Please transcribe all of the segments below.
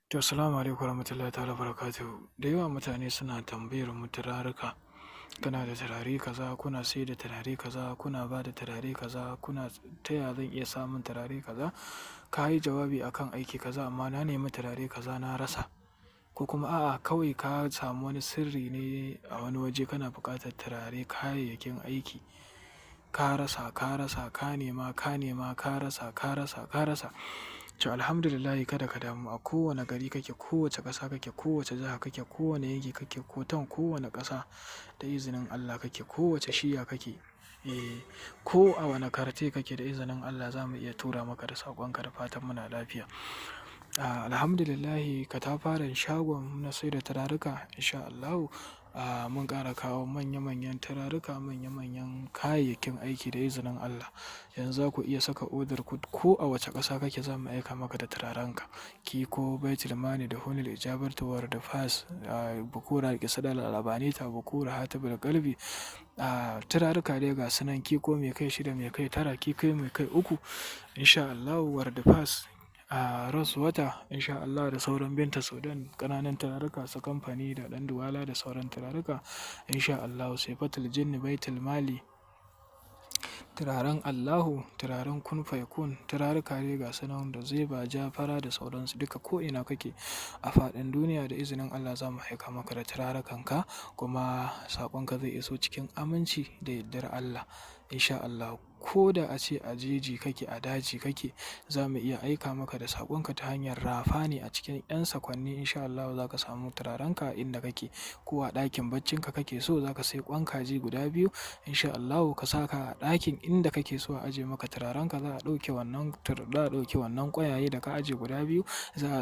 To, assalamu alaikum warahmatullahi ta'ala barakatuhu. Da yawa mutane suna tambayar mu turaruka. Kana da turare kaza, kuna sai da turare kaza, kuna ba da turare kaza, kuna ta ya zan iya samun turare kaza? Ka yi jawabi akan aiki kaza amma na nemi turare kaza na rasa. Ko kuma a'a kawai ka samu wani sirri ne a wani waje kana buƙatar turare kayayyakin aiki. Ka rasa, ka rasa, ka nema, ka nema, ka rasa, ka rasa, ka rasa. To, alhamdulillahi kada ka damu. A kowane gari kake, kowace ƙasa kake, kowace jiha kake, kowane yanki kake, kowane ƙasa da izinin Allah kake, kowace shiya kake. Ko a wane karte kake da izinin Allah za mu iya tura maka da saƙonka da fatan muna lafiya. Alhamdulillahi katafaren shagon na sai da turaruka insha Allahu. Mun ƙara kawo manya-manyan turaruka, manya-manyan kayayyakin aiki da izinin Allah. Yanzu za ku iya saka odar ku ko a wace ƙasa kake za mu aika maka da turarenka. Kiko, Baitul Mali da Hunil Ijabartu War da Fas, Bukura Kisadal Alabanita, Bukura Hatibul Qalbi. Turaruka dai ga sunan kiko mai kai 6, mai kai 9, kiko mai kai 3 insha Allahu. War da Fas, Rose Wata insha Allah da sauran Binta Sudan, ƙananan turaruka su kamfani da ɗan Duwala da sauran turaruka insha Allahu. Saifatul Jinni, Baitul Mali, turaren Allahu, turaren Kun Fayakun, turaruka dai ga sunan da Zeba, Jafara da sauransu duka ko ina kake a faɗin duniya da izinin Allah za mu aika maka da turarukanka kuma saƙonka zai iso cikin aminci da yardar Allah insha Allah. Ko da a ce a jeji kake, a daji kake, za mu iya aika maka da saƙonka ta hanyar rafa ne a cikin 'yan sakwanni insha Allah za ka samu turarenka inda kake. Ko a ɗakin baccinka kake so za ka sai ƙwan kaji guda 2 insha Allahu ka saka a ɗakin inda kake so a aje maka turarenka. Za a ɗauke wannan ƙwayaye da ka aje guda 2, za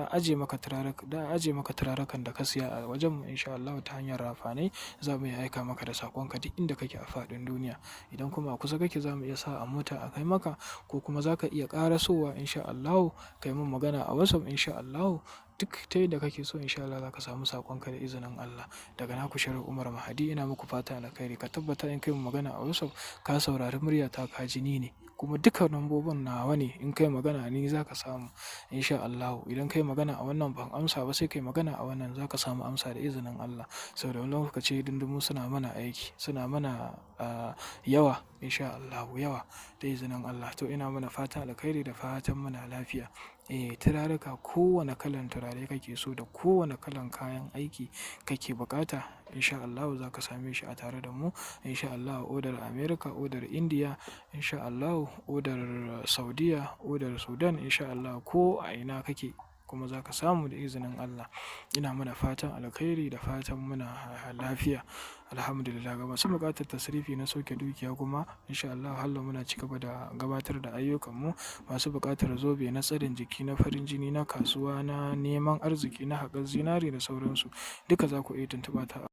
a aje maka turarukan da ka siya a wajenmu insha Allahu ta hanyar rafa ne za mu iya aika maka da saƙonka duk inda kake a faɗin duniya. Idan kuma a kusa kake za mu iya sa a mota a kai maka ko kuma za ka iya ƙarasowa insha Allahu. Kai mun magana a WhatsApp insha Allahu. Duk ta yadda kake so insha Allah za ka samu saƙonka da izinin Allah. Daga naku Sharif Umar Mahdi ina muku fatan alkhairi. Ka tabbata in kai mun magana a WhatsApp ka saurari muryata ka ji ni ne. Kuma duka lambobin nawa ne. In kai magana ni za ka samu insha Allahu. Idan kai magana a wannan ban amsa ba sai kai magana a wannan za ka samu amsa da izinin Allah. Saboda wani lokaci hidindimu suna mana aiki, suna mana yawa insha Allahu, yawa da izinin Allah. To ina mana fatan alkhairi da fatan muna lafiya. Turaruka kowane kalan turare kake so da kowane kalan kayan aiki kake buƙata insha Allahu za ka same shi a tare da mu insha Allahu. Odar America, odar India insha Allahu, odar Saudiya, odar Sudan insha Allahu. Ko a ina kake kuma za ka samu da izinin Allah. Ina mana fatan alkhairi da fatan muna lafiya. Alhamdulillah. Ga masu buƙatar tasrifi na sauke dukiya kuma insha Allah hallo muna cigaba da gabatar da ayyukanmu. Masu buƙatar zobe na tsarin jiki, na farin jini, na kasuwa, na neman arziki, na haƙar zinari da sauransu duka za ku iya tuntuɓa ta.